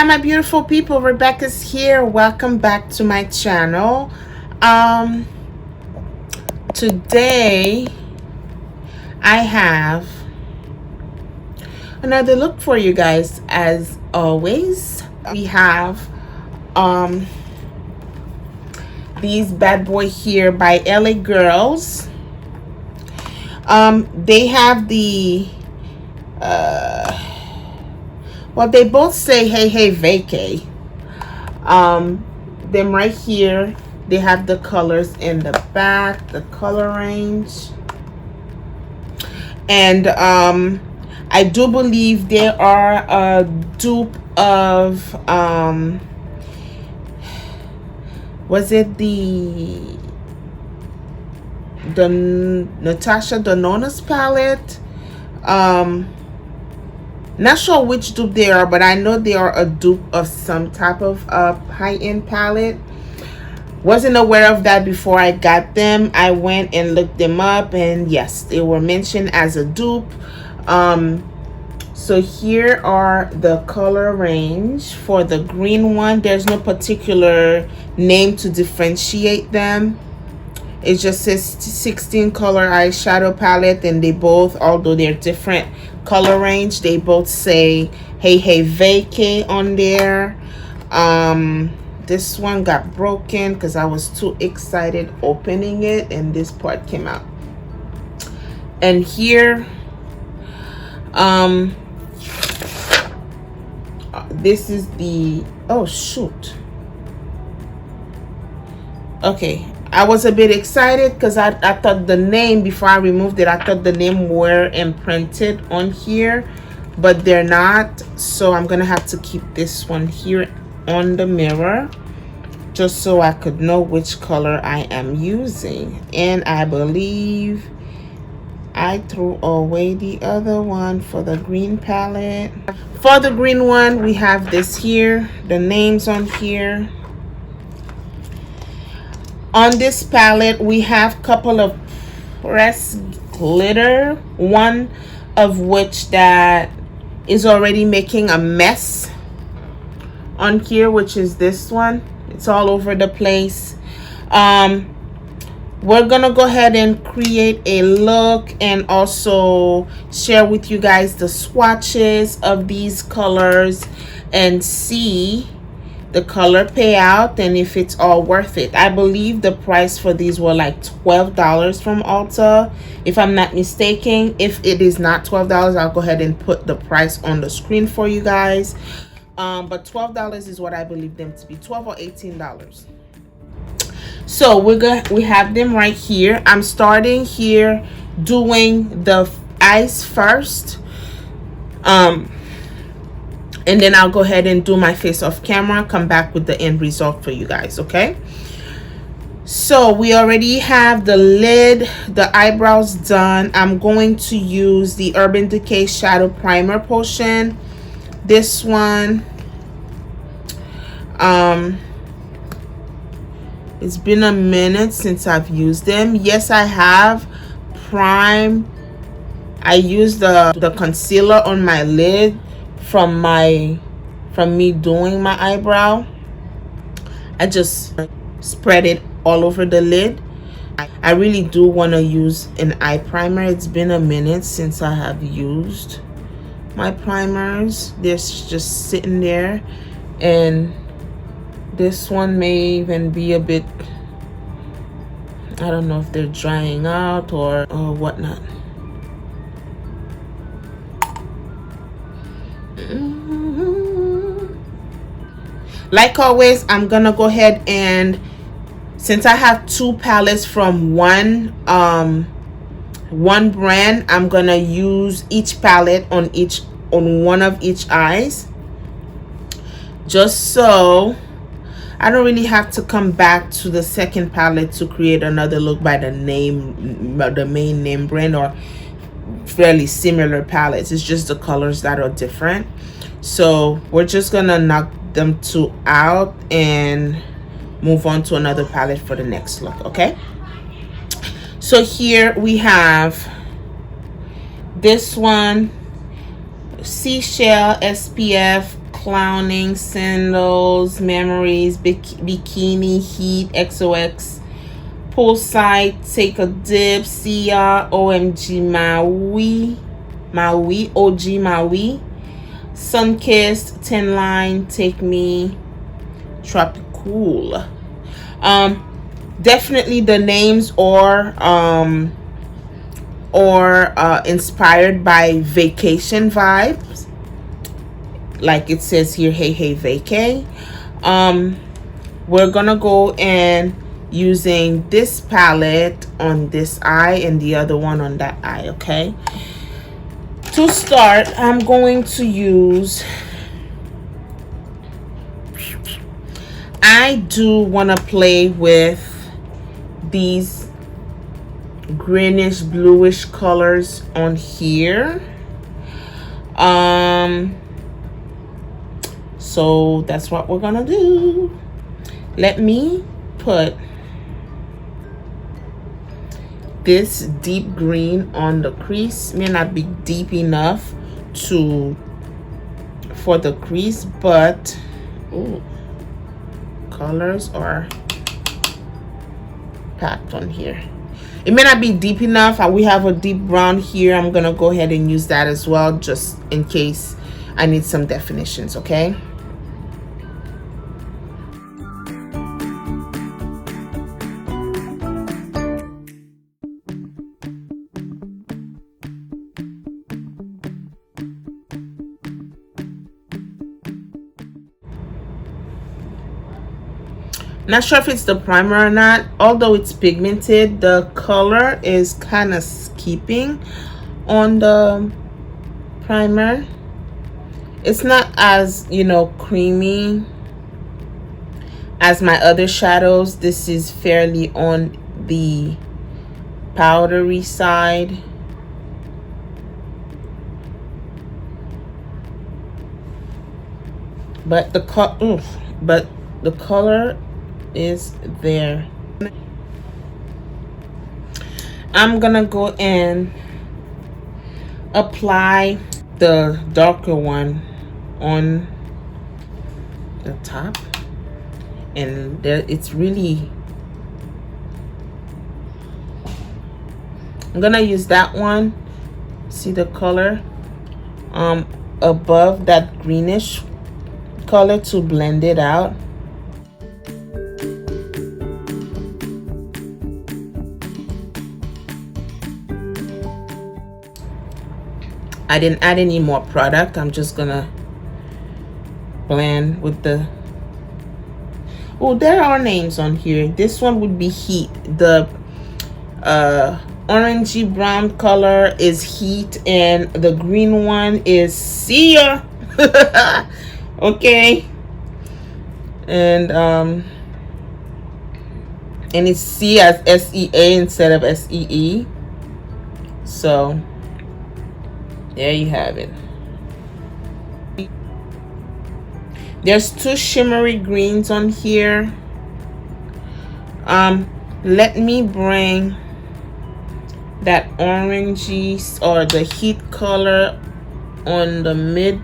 Hi my beautiful people, Rebecca's here. Welcome back to my channel. Today I have another look for you guys. As always, we have these bad boy here by LA Girls. They have the well, they both say Hey Hey Vacay. Them right here, they have the colors in the back, the color range. And I do believe they are a dupe of was it the Natasha Denona's palette? Not sure which dupe they are, but I know they are a dupe of some type of high-end palette. Wasn't aware of that before I got them. I went and looked them up, and yes, they were mentioned as a dupe. So here are the color range. For the green one, there's no particular name to differentiate them. It just says 16 color eyeshadow palette, and they both, although they're different color range, they both say Hey Hey Vacay on there. This one got broken because I was too excited opening it and this part came out. And here this is the, oh shoot, okay, I was a bit excited because I thought the name, before I removed it, I thought the name were imprinted on here, but they're not. So I'm gonna have to keep this one here on the mirror just so I could know which color I am using. And I believe I threw away the other one for the green palette. For the green one, we have this here, the names on here. On this palette, we have a couple of pressed glitter, one of which that is already making a mess on here, which is this one. It's all over the place. We're gonna go ahead and create a look and also share with you guys the swatches of these colors and see the color payout and if it's all worth it. I believe the price for these were like $12 from Ulta, if I'm not mistaken. If it is not $12, I'll go ahead and put the price on the screen for you guys. But $12 is what I believe them to be, $12 or $18. So we have them right here. I'm starting here doing the eyes first. And then I'll go ahead and do my face off camera, come back with the end result for you guys, okay? So we already have the lid, the eyebrows done. I'm going to use the Urban Decay Shadow Primer Potion. This one, it's been a minute since I've used them. Yes, I have prime. I used the concealer on my lid from me doing my eyebrow. I just spread it all over the lid. I really do want to use an eye primer. It's been a minute since I have used my primers. They're just sitting there, and this one may even be a bit, I don't know if they're drying out or whatnot. Like always, I'm gonna go ahead and, since I have two palettes from one brand, I'm gonna use each palette on one of each eyes, just so I don't really have to come back to the second palette to create another look by the main name brand or fairly similar palettes. It's just the colors that are different. So we're just gonna knock them two out and move on to another palette for the next look, okay? So here we have this one, Seashell SPF Clowning, Sandals, Memories, Bikini, Heat, XOX, Poolside, Take a Dip, Sia, OMG Maui, OG Maui, Sunkissed, Tin Line, Take Me, Tropicool. Definitely the names or inspired by vacation vibes, like it says here, Hey Hey Vacay. We're gonna go and using this palette on this eye and the other one on that eye. Okay, to start, I'm going to use, I do want to play with these greenish bluish colors on here. So that's what we're gonna do. Let me put this deep green on the crease. May not be deep enough for the crease, but ooh, colors are packed on here. It may not be deep enough. We have a deep brown here. I'm gonna go ahead and use that as well, just in case I need some definitions. Okay, not sure if it's the primer or not. Although it's pigmented, the color is kind of keeping on the primer. It's not as, you know, creamy as my other shadows. This is fairly on the powdery side. But the color is there. I'm gonna go and apply the darker one on the top, and there, it's really, I'm gonna use that one. See the color above that greenish color to blend it out. I didn't add any more product. I'm just gonna blend with the, oh, there are names on here. This one would be Heat. The orangey brown color is Heat, and the green one is Sia. Okay, and it's C as S-E-A instead of S-E-E. So there you have it. There's two shimmery greens on here. Let me bring that orangey or the Heat color on the mid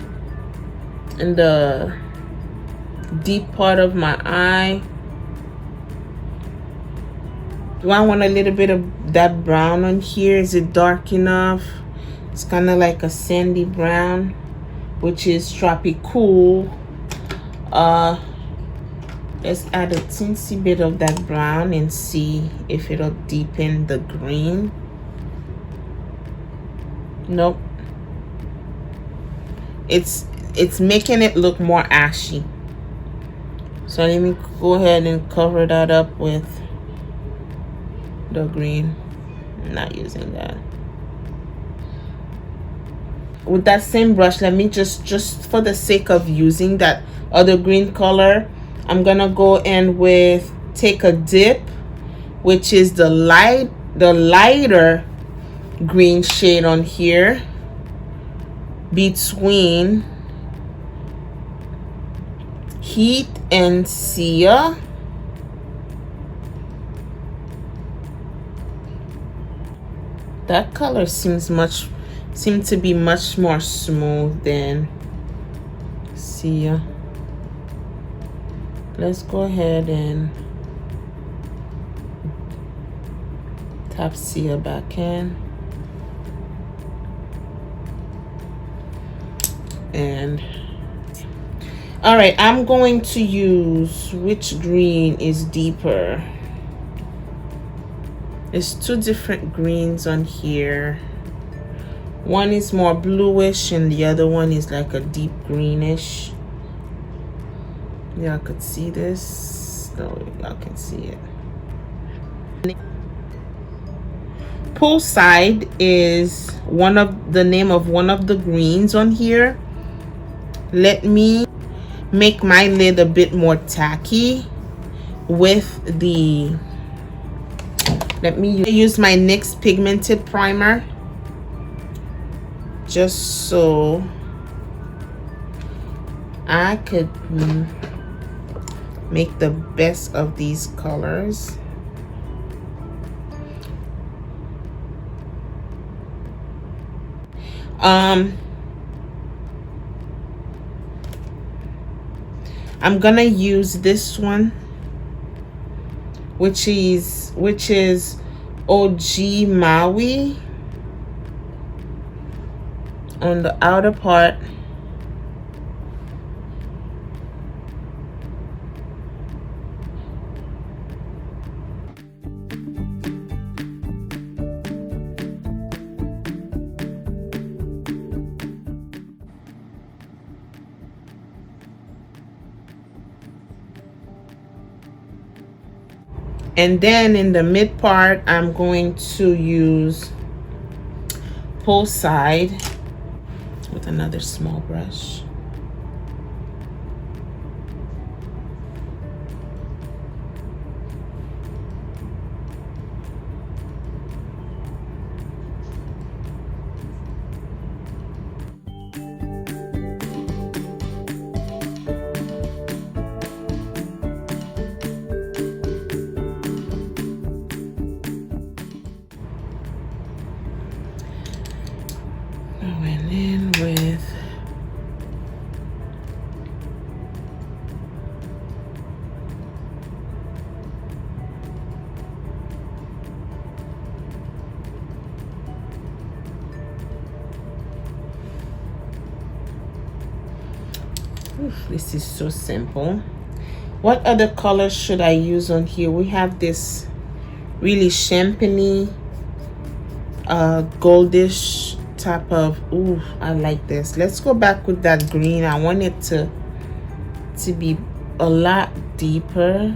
and the deep part of my eye. Do I want a little bit of that brown on here? Is it dark enough? It's kind of like a sandy brown, which is Tropicool. Let's add a teensy bit of that brown and see if it'll deepen the green. Nope. It's making it look more ashy. So let me go ahead and cover that up with the green. I'm not using that. With that same brush, let me just for the sake of using that other green color, I'm gonna go in with Take a Dip, which is the lighter green shade on here between Heat and Sia. That color seems to be much more smooth than see ya. Let's go ahead and tap Sia back in. And all right, I'm going to use, which green is deeper? There's two different greens on here. One is more bluish and the other one is like a deep greenish. Y'all could see this. No, y'all can see it. Poolside is one of the name of one of the greens on here. Let me make my lid a bit more tacky with the, let me use my NYX pigmented primer just so I could make the best of these colors. I'm gonna use this one, which is OG Maui on the outer part. And then in the mid part, I'm going to use Poolside with another small brush. Going in with this is so simple. What other colors should I use on here? We have this really champagne goldish type of, ooh, I like this. Let's go back with that green. I want it to be a lot deeper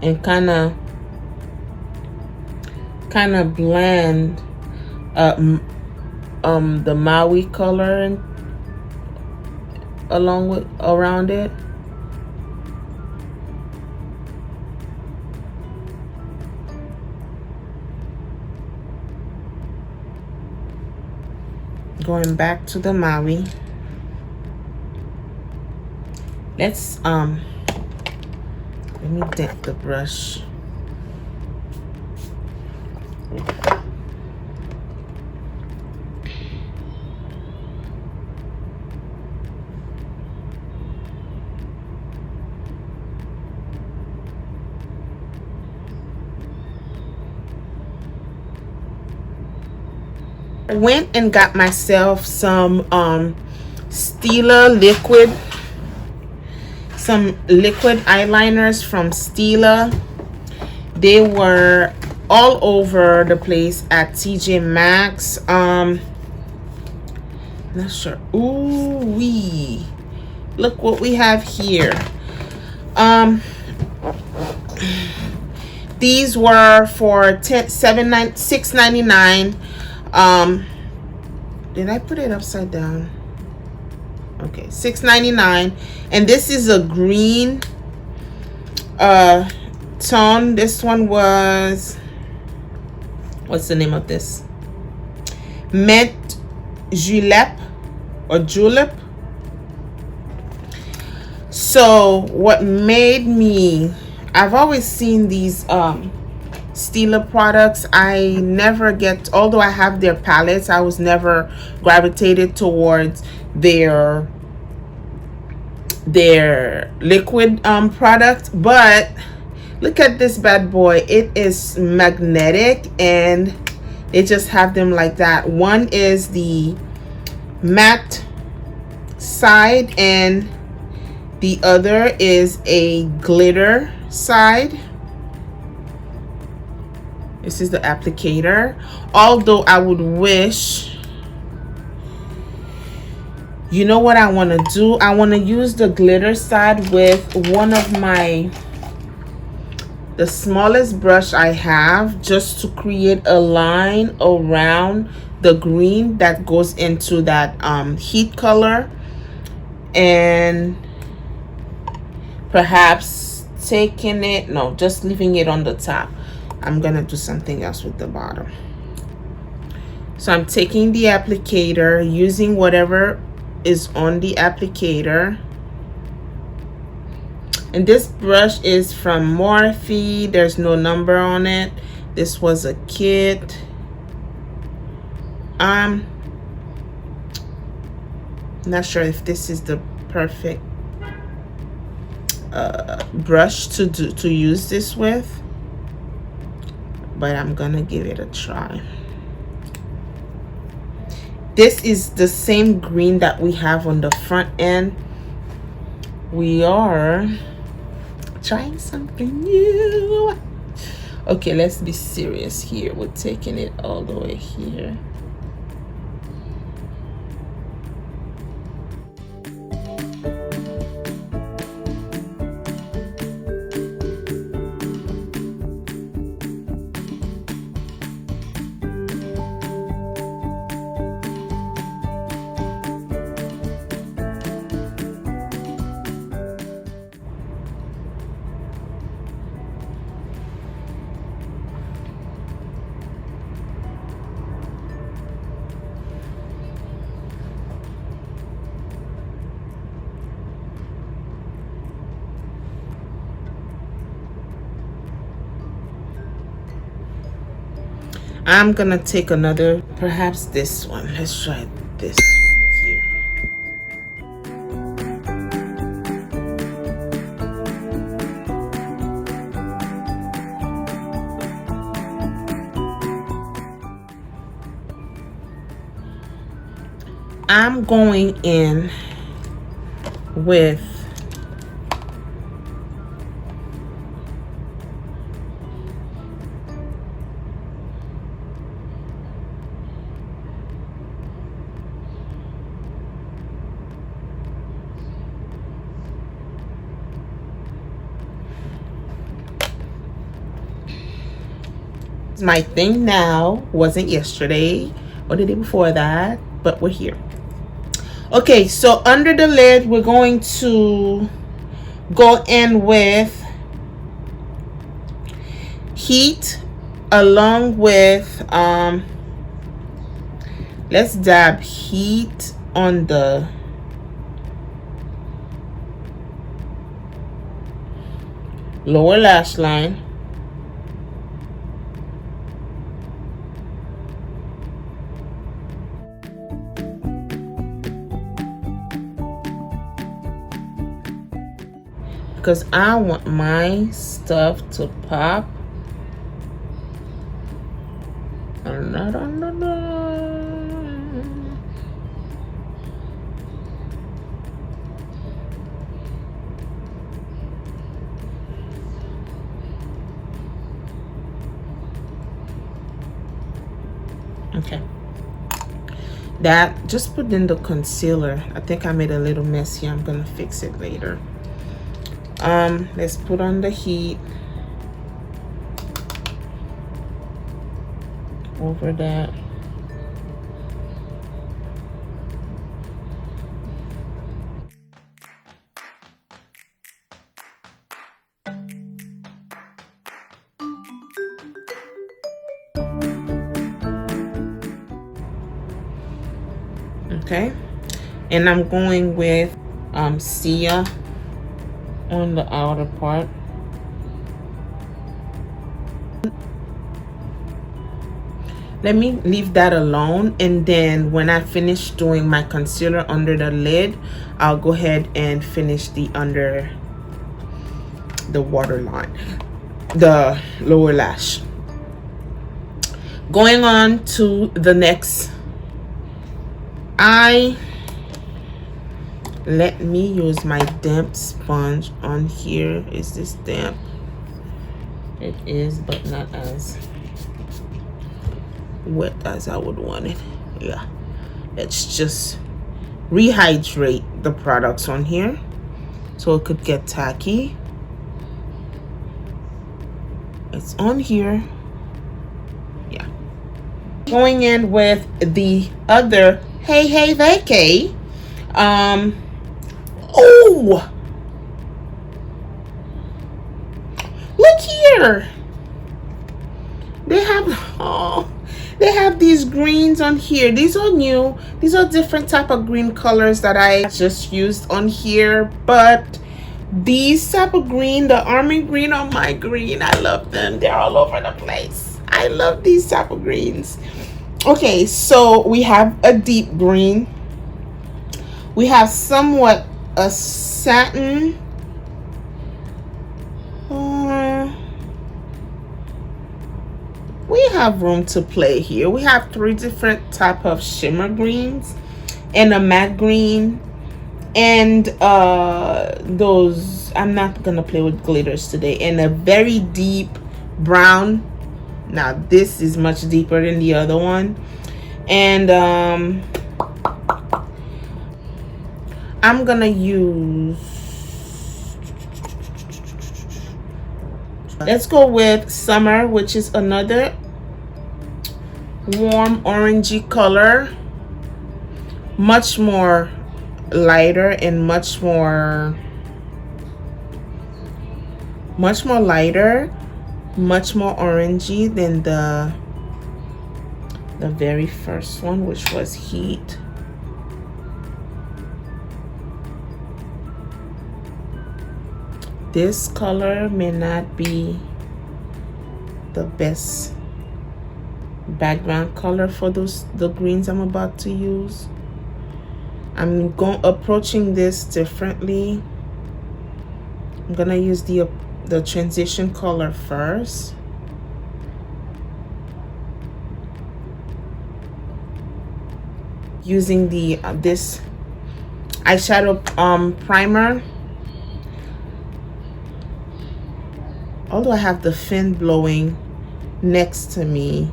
and kind of blend the Maui color and around it. Going back to the Maui. Let's let me dip the brush. I went and got myself some Stila liquid eyeliners from Stila. They were all over the place at TJ Maxx. Not sure. Ooh wee, look what we have here. These were for $6.99. Did I put it upside down? Okay, $6.99. And this is a green tone. This one was, what's the name of this? Mint Julep or Julep. So what made me, I've always seen these Stila products. I never get, although I have their palettes, I was never gravitated towards their their liquid product. But look at this bad boy. It is magnetic, and they just have them like that. One is the matte side and the other is a glitter side. This is the applicator. Although I would wish, you know what I want to do? I want to use the glitter side with one of the smallest brush I have, just to create a line around the green that goes into that heat color, and perhaps taking it, no, just leaving it on the top. I'm gonna do something else with the bottom. So I'm taking the applicator, using whatever is on the applicator. And this brush is from Morphe. There's no number on it. This was a kit. I'm not sure if this is the perfect brush to use this with, but I'm gonna give it a try. This is the same green that we have on the front end. We are trying something new. Okay, let's be serious here. We're taking it all the way here. I'm gonna take another, perhaps this one. Let's try this one here. I'm going in with my thing now, wasn't yesterday or the day before that, but we're here. Okay, so under the lid we're going to go in with heat, along with let's dab heat on the lower lash line. Because I want my stuff to pop. Okay. That, just put in the concealer. I think I made a little mess here. I'm gonna fix it later. Let's put on the heat over that. Okay, and I'm going with Sia on the outer part. let me leave that alone, and then when I finish doing my concealer under the lid, I'll go ahead and finish the under the waterline, the lower lash. Going on to the next eye, let me use my damp sponge on here. Is this damp? It is, but not as wet as I would want it. Yeah, let's just rehydrate the products on here so it could get tacky. It's on here. Yeah, going in with the other Hey Hey Vacay. Oh, look here, they have these greens on here. These are new. These are different type of green colors that I just used on here, but these type of green, the army green on my green, I love them. They're all over the place. I love these type of greens. Okay, so we have a deep green, we have somewhat a satin, we have room to play here. We have 3 different type of shimmer greens and a matte green, and those, I'm not gonna play with glitters today, and a very deep brown. Now this is much deeper than the other one, and I'm gonna use, let's go with Summer, which is another warm orangey color, much more lighter and much more lighter, much more orangey than the very first one, which was Heat. This color may not be the best background color for the greens I'm about to use. I'm approaching this differently. I'm gonna use the transition color first. Using the this eyeshadow primer. Although I have the fan blowing next to me,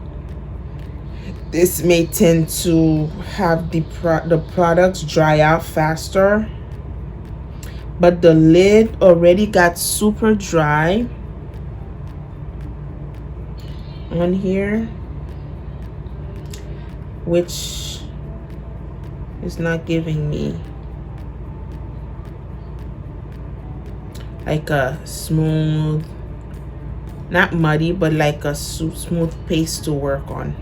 this may tend to have the products dry out faster, but the lid already got super dry on here, which is not giving me like a smooth, not muddy, but like a smooth paste to work on.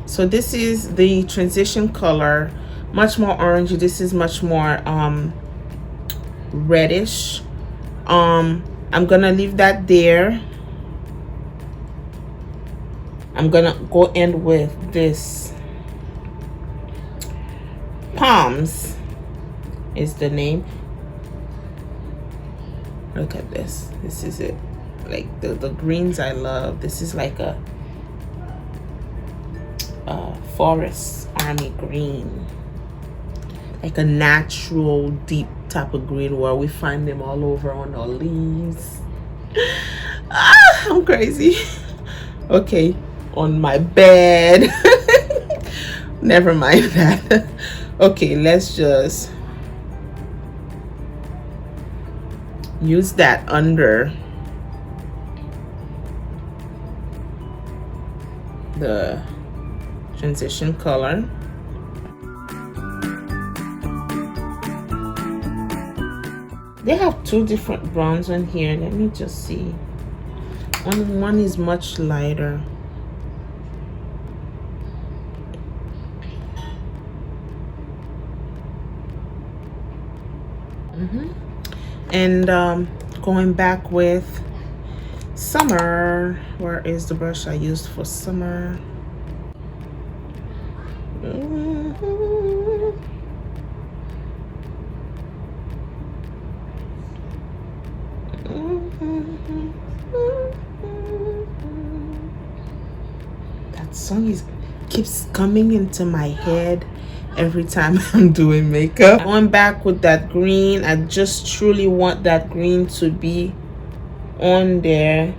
So this is the transition color, much more orangey. This is much more reddish. I'm gonna leave that there. I'm gonna go in with this Palms is the name. Look at this. This is it. Like the greens I love. This is like a forest army green, like a natural deep type of green where we find them all over on our leaves. I'm crazy. Okay, on my bed. Never mind that. Okay, let's just use that under the transition color. They have 2 different browns on here. Let me just see. One is much lighter. And going back with Summer. Where is the brush I used for summer? That song keeps coming into my head every time I'm doing makeup. Going back with that green, I just truly want that green to be on there.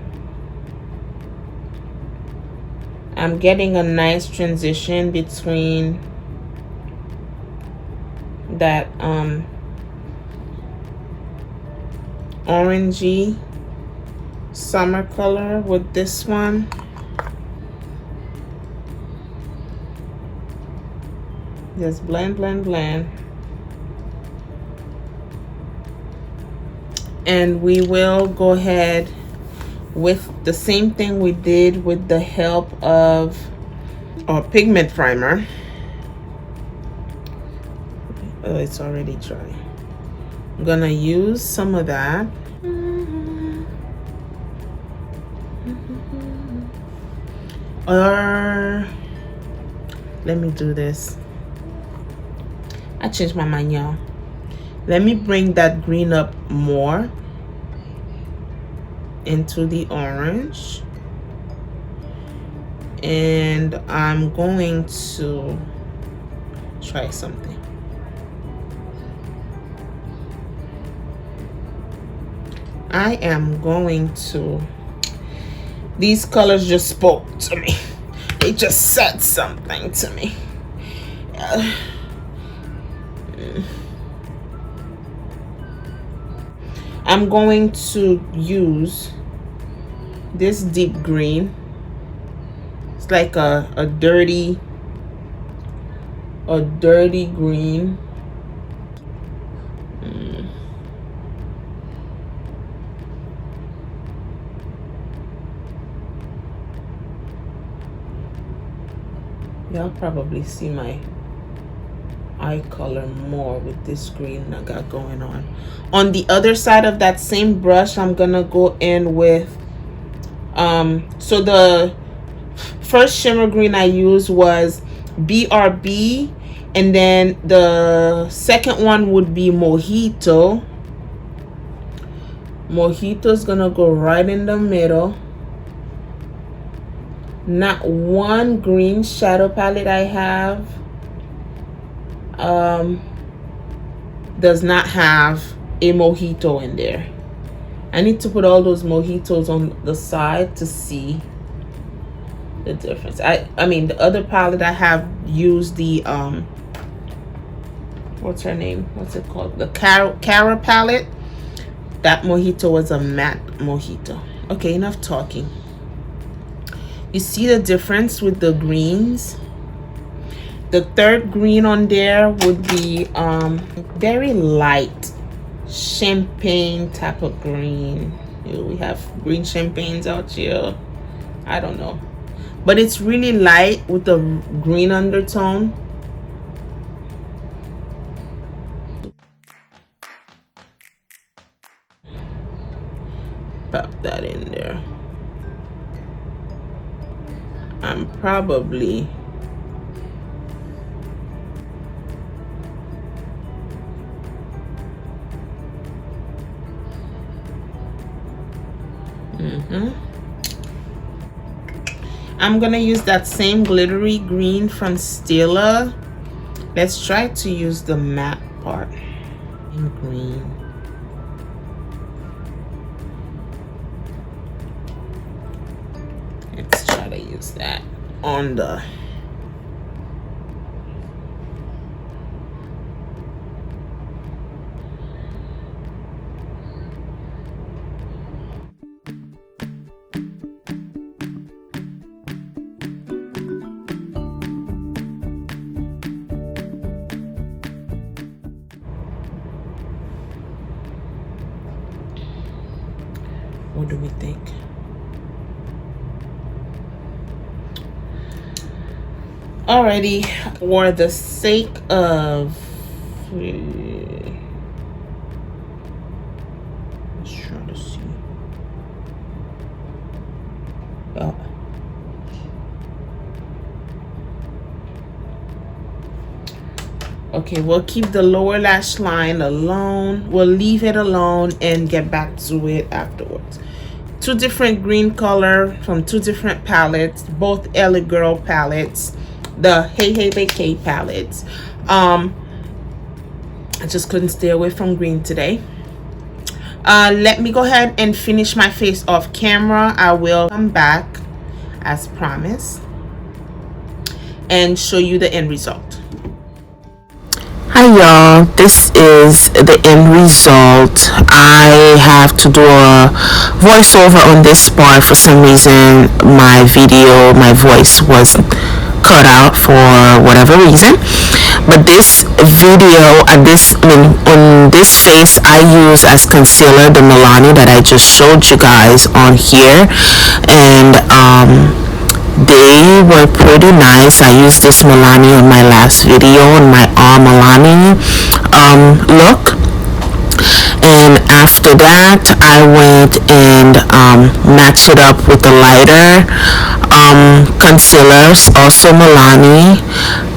I'm getting a nice transition between that orangey summer color with this one. Just blend, blend, blend. And we will go ahead with the same thing we did with the help of our pigment primer. Oh, it's already dry. I'm gonna use some of that. Or let me do this. I changed my mind, y'all. Let me bring that green up more into the orange. And I'm going to try something. I am going to, these colors just spoke to me. They just said something to me. I'm going to use this deep green. It's like a dirty green. Y'all probably see my eye color more with this green I got going on. On the other side of that same brush, I'm gonna go in with so the first shimmer green I used was BRB, and then the second one would be Mojito. Mojito's gonna go right in the middle. Not one green shadow palette I have does not have a mojito in there. I need to put all those mojitos on the side to see the difference. I mean, the other palette I have used the what's her name? What's it called? The Cara palette. That mojito was a matte mojito. Okay, enough talking. You see the difference with the greens? The third green on there would be very light champagne type of green. We have green champagnes out here. I don't know. But it's really light with the green undertone. Pop that in there. I'm probably I'm gonna use that same glittery green from Stila. Let's try to use the matte part in green. Let's try to use that on the what do we think? Alrighty, for the sake of let's try to see. Okay, we'll keep the lower lash line alone. We'll leave it alone and get back to it afterwards. Two different green color from two different palettes, both LA Girl palettes, the Hey Hey Vacay palettes. I just couldn't stay away from green today. Let me go ahead and finish my face off camera. I will come back as promised and show you the end result. Hi y'all, this is the end result. I have to do a voiceover on this part. For some reason my voice was cut out for whatever reason, but this video on this face I use as concealer the Milani that I just showed you guys on here, and they were pretty nice. I used this Milani on my last video on my Milani look, and after that I went and matched it up with the lighter concealers, also Milani,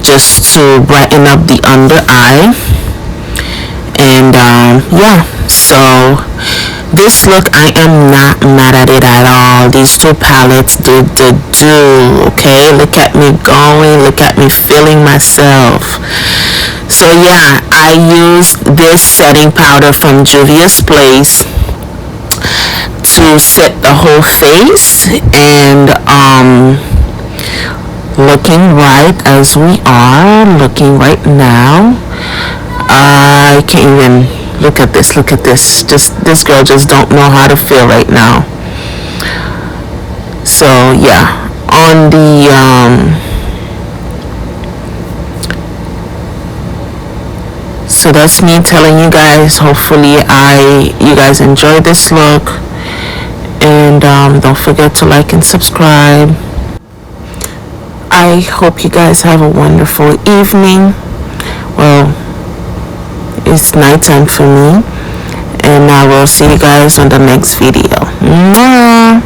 just to brighten up the under eye. And yeah, so this look, I am not mad at it at all. These two palettes did the do. Okay, look at me going, look at me feeling myself. So yeah, I used this setting powder from Juvia's Place to set the whole face, and looking right as we are looking right now. I can't even look at this. Just this girl just don't know how to feel right now. So yeah, on the so that's me telling you guys. Hopefully you guys enjoy this look, and don't forget to like and subscribe. I hope you guys have a wonderful evening. Well, it's nighttime for me, and I will see you guys on the next video. Mwah!